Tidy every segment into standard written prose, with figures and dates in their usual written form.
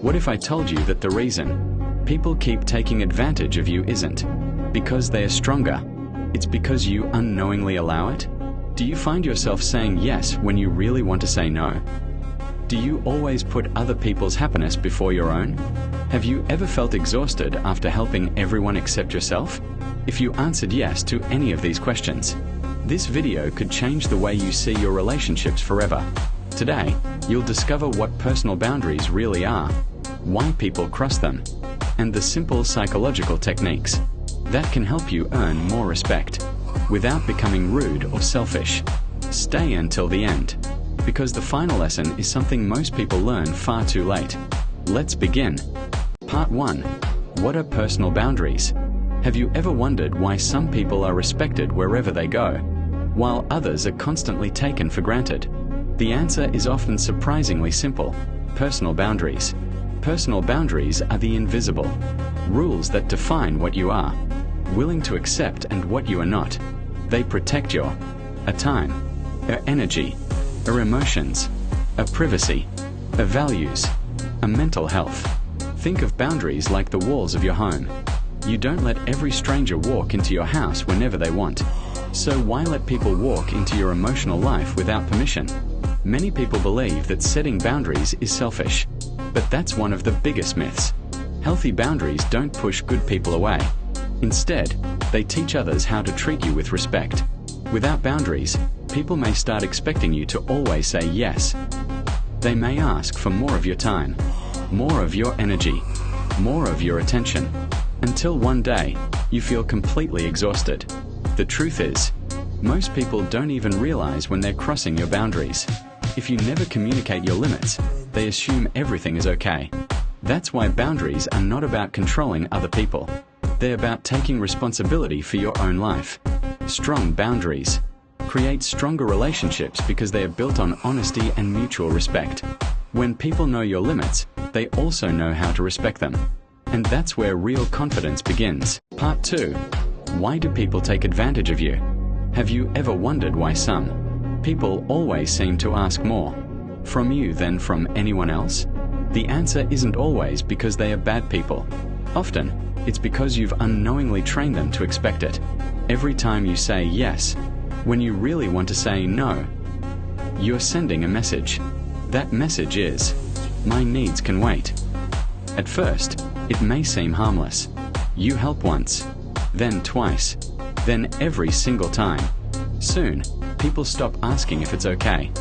What if I told you that the reason people keep taking advantage of you isn't because they are stronger, it's because you unknowingly allow it? Do you find yourself saying yes when you really want to say no? Do you always put other people's happiness before your own? Have you ever felt exhausted after helping everyone except yourself? If you answered yes to any of these questions, this video could change the way you see your relationships forever. Today, you'll discover what personal boundaries really are, why people cross them, and the simple psychological techniques that can help you earn more respect without becoming rude or selfish. Stay until the end, because the final lesson is something most people learn far too late. Let's begin. Part 1. What are personal boundaries? Have you ever wondered why some people are respected wherever they go, while others are constantly taken for granted? The answer is often surprisingly simple: personal boundaries. Personal boundaries are the invisible rules that define what you are willing to accept and what you are not. They protect your time, your energy, your emotions, your privacy, your values, your mental health. Think of boundaries like the walls of your home. You don't let every stranger walk into your house whenever they want. So why let people walk into your emotional life without permission? Many people believe that setting boundaries is selfish, but that's one of the biggest myths. Healthy boundaries don't push good people away. Instead, they teach others how to treat you with respect. Without boundaries, people may start expecting you to always say yes. They may ask for more of your time, more of your energy, more of your attention, until one day, you feel completely exhausted. The truth is, most people don't even realize when they're crossing your boundaries. If you never communicate your limits, they assume everything is okay. That's why boundaries are not about controlling other people. They're about taking responsibility for your own life. Strong boundaries create stronger relationships because they are built on honesty and mutual respect. When people know your limits, they also know how to respect them. And that's where real confidence begins. Part 2. Why do people take advantage of you? Have you ever wondered why some people always seem to ask more from you than from anyone else? The answer isn't always because they are bad people. Often, it's because you've unknowingly trained them to expect it. Every time you say yes, when you really want to say no, you're sending a message. That message is, my needs can wait. At first, it may seem harmless. You help once, then twice, then every single time. Soon, people stop asking if it's okay.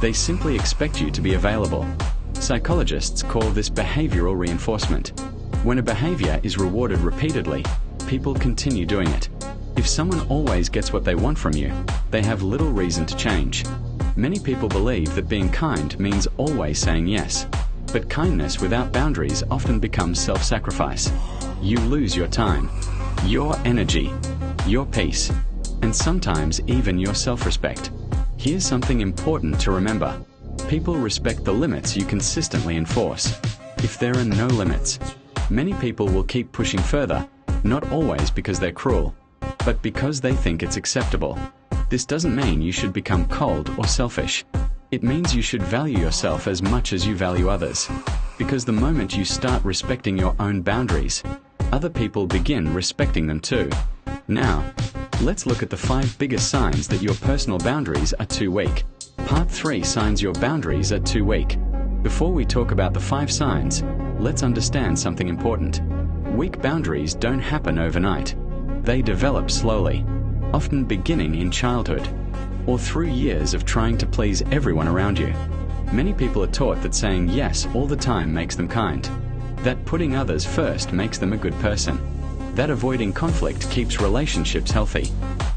They simply expect you to be available. Psychologists call this behavioral reinforcement. When a behavior is rewarded repeatedly, people continue doing it. If someone always gets what they want from you, they have little reason to change. Many people believe that being kind means always saying yes. But kindness without boundaries often becomes self-sacrifice. You lose your time, your energy, your peace, and sometimes even your self-respect. Here's something important to remember. People respect the limits you consistently enforce. If there are no limits, many people will keep pushing further, not always because they're cruel, but because they think it's acceptable. This doesn't mean you should become cold or selfish. It means you should value yourself as much as you value others. Because the moment you start respecting your own boundaries, other people begin respecting them too. Now, let's look at the 5 biggest signs that your personal boundaries are too weak. Part 3. Signs your boundaries are too weak. Before we talk about the 5 signs, let's understand something important. Weak boundaries don't happen overnight. They develop slowly, often beginning in childhood, or through years of trying to please everyone around you. Many people are taught that saying yes all the time makes them kind, that putting others first makes them a good person, that avoiding conflict keeps relationships healthy.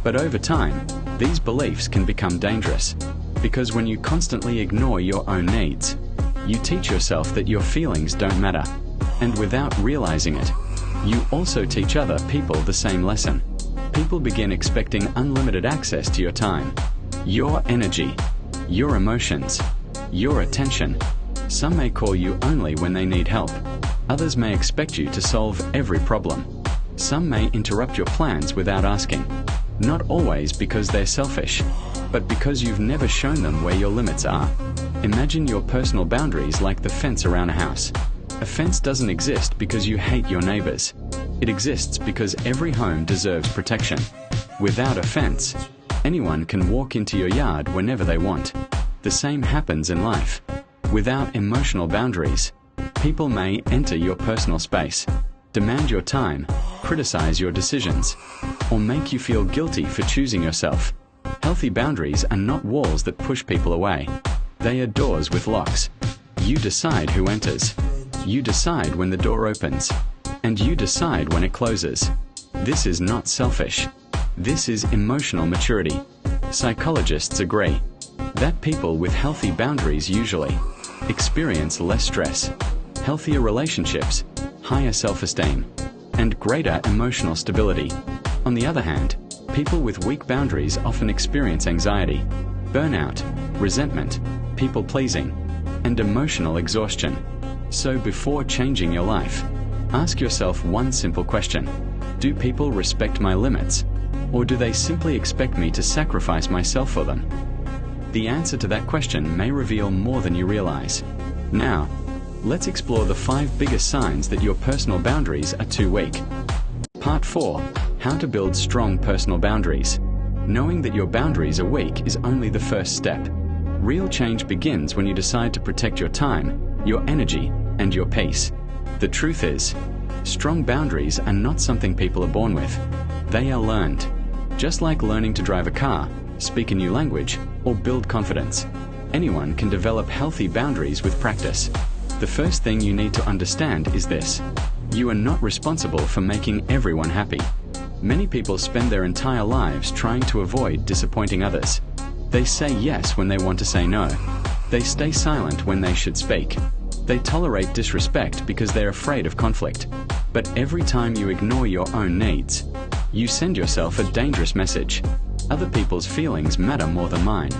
But over time, these beliefs can become dangerous, because when you constantly ignore your own needs, you teach yourself that your feelings don't matter, and without realizing it, you also teach other people the same lesson. People begin expecting unlimited access to your time, your energy, your emotions, your attention. Some may call you only when they need help. Others may expect you to solve every problem. Some may interrupt your plans without asking. Not always because they're selfish, but because you've never shown them where your limits are. Imagine your personal boundaries like the fence around a house. A fence doesn't exist because you hate your neighbors. It exists because every home deserves protection. Without a fence, anyone can walk into your yard whenever they want. The same happens in life. Without emotional boundaries, people may enter your personal space, demand your time, criticize your decisions, or make you feel guilty for choosing yourself. Healthy boundaries are not walls that push people away. They are doors with locks. You decide who enters. You decide when the door opens. And you decide when it closes. This is not selfish. This is emotional maturity. Psychologists agree that people with healthy boundaries usually experience less stress, healthier relationships, higher self-esteem, and greater emotional stability. On the other hand, people with weak boundaries often experience anxiety, burnout, resentment, people-pleasing, and emotional exhaustion. So before changing your life, ask yourself one simple question. Do people respect my limits? Or do they simply expect me to sacrifice myself for them? The answer to that question may reveal more than you realize. Now, let's explore the 5 biggest signs that your personal boundaries are too weak. Part 4. How to build strong personal boundaries. Knowing that your boundaries are weak is only the first step. Real change begins when you decide to protect your time, your energy, and your peace. The truth is, strong boundaries are not something people are born with. They are learned. Just like learning to drive a car, speak a new language, or build confidence. Anyone can develop healthy boundaries with practice. The first thing you need to understand is this. You are not responsible for making everyone happy. Many people spend their entire lives trying to avoid disappointing others. They say yes when they want to say no. They stay silent when they should speak. They tolerate disrespect because they're afraid of conflict. But every time you ignore your own needs, you send yourself a dangerous message. Other people's feelings matter more than mine.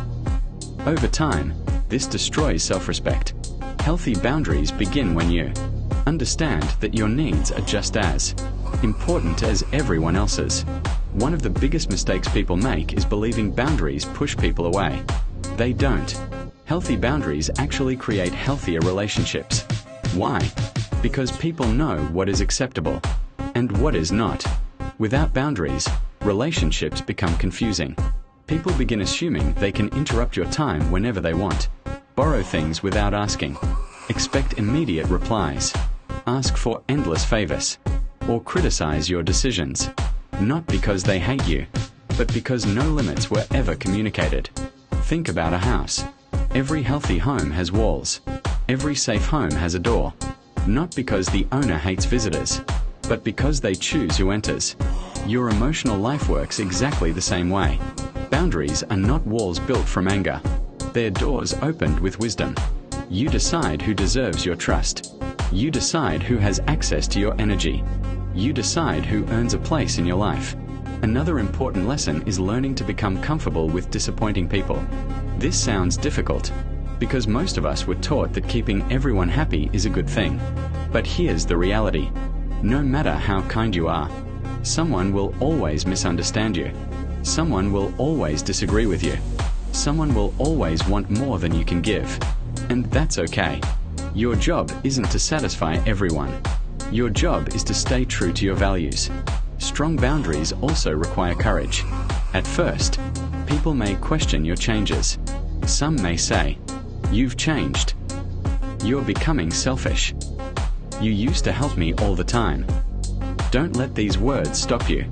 Over time, this destroys self-respect. Healthy boundaries begin when you understand that your needs are just as important as everyone else's. One of the biggest mistakes people make is believing boundaries push people away. They don't. Healthy boundaries actually create healthier relationships. Why? Because people know what is acceptable and what is not. Without boundaries, relationships become confusing. People begin assuming they can interrupt your time whenever they want, borrow things without asking, expect immediate replies, ask for endless favors, or criticize your decisions. Not because they hate you, but because no limits were ever communicated. Think about a house. Every healthy home has walls. Every safe home has a door. Not because the owner hates visitors, but because they choose who enters. Your emotional life works exactly the same way. Boundaries are not walls built from anger. They're doors opened with wisdom. You decide who deserves your trust. You decide who has access to your energy. You decide who earns a place in your life. Another important lesson is learning to become comfortable with disappointing people. This sounds difficult, because most of us were taught that keeping everyone happy is a good thing. But here's the reality. No matter how kind you are, someone will always misunderstand you. Someone will always disagree with you. Someone will always want more than you can give. And that's okay. Your job isn't to satisfy everyone. Your job is to stay true to your values. Strong boundaries also require courage. At first, people may question your changes. Some may say, "You've changed. You're becoming selfish. You used to help me all the time." Don't let these words stop you.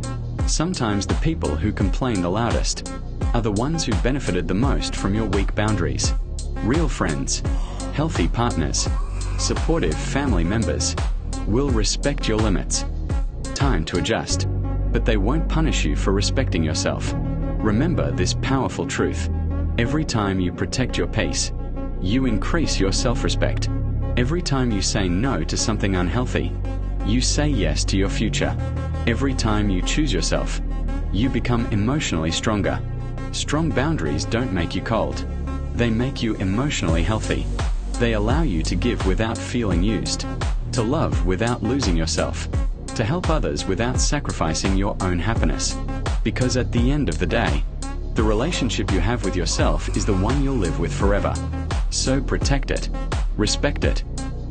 Sometimes the people who complain the loudest are the ones who benefited the most from your weak boundaries. Real friends, healthy partners, supportive family members will respect your limits. Time to adjust, but they won't punish you for respecting yourself. Remember this powerful truth. Every time you protect your peace, you increase your self-respect. Every time you say no to something unhealthy, you say yes to your future. Every time you choose yourself, you become emotionally stronger. Strong boundaries don't make you cold. They make you emotionally healthy. They allow you to give without feeling used, to love without losing yourself, to help others without sacrificing your own happiness. Because at the end of the day, the relationship you have with yourself is the one you'll live with forever. So protect it, respect it,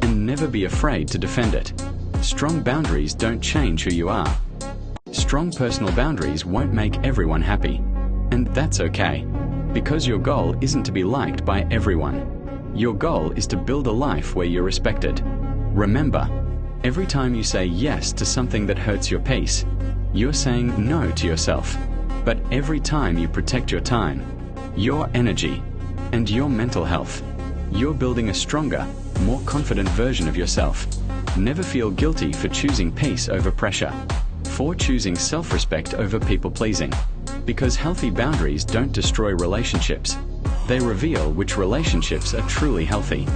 and and never be afraid to defend it. Strong boundaries don't change who you are. Strong personal boundaries won't make everyone happy. And that's okay, because your goal isn't to be liked by everyone. Your goal is to build a life where you're respected. Remember, every time you say yes to something that hurts your peace, you're saying no to yourself. But every time you protect your time, your energy, and your mental health, you're building a stronger, more confident version of yourself. Never feel guilty for choosing peace over pressure, for choosing self-respect over people-pleasing. Because healthy boundaries don't destroy relationships. They reveal which relationships are truly healthy.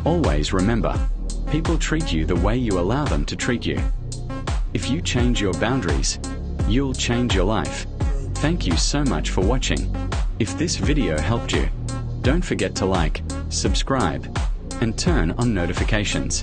Always remember, people treat you the way you allow them to treat you. If you change your boundaries, you'll change your life. Thank you so much for watching. If this video helped you, don't forget to like, subscribe, and turn on notifications.